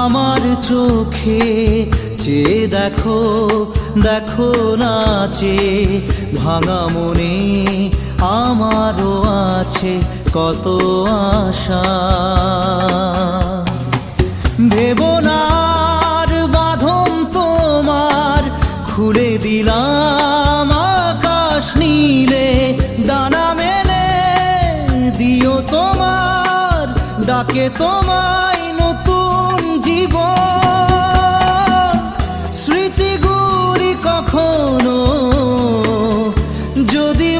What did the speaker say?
আমার চোখে চেয়ে দেখো, দেখো নাচে ভাঙা মনে আমারও আছে কত আশা। ভেবো না আর বাঁধন তোমার, খুলে দিলাম আকাশ নীলে, ডানা মেলে দিও তোমার ডাকে তোমায় নতুন জীবন। স্মৃতিগুলি কখনো যদি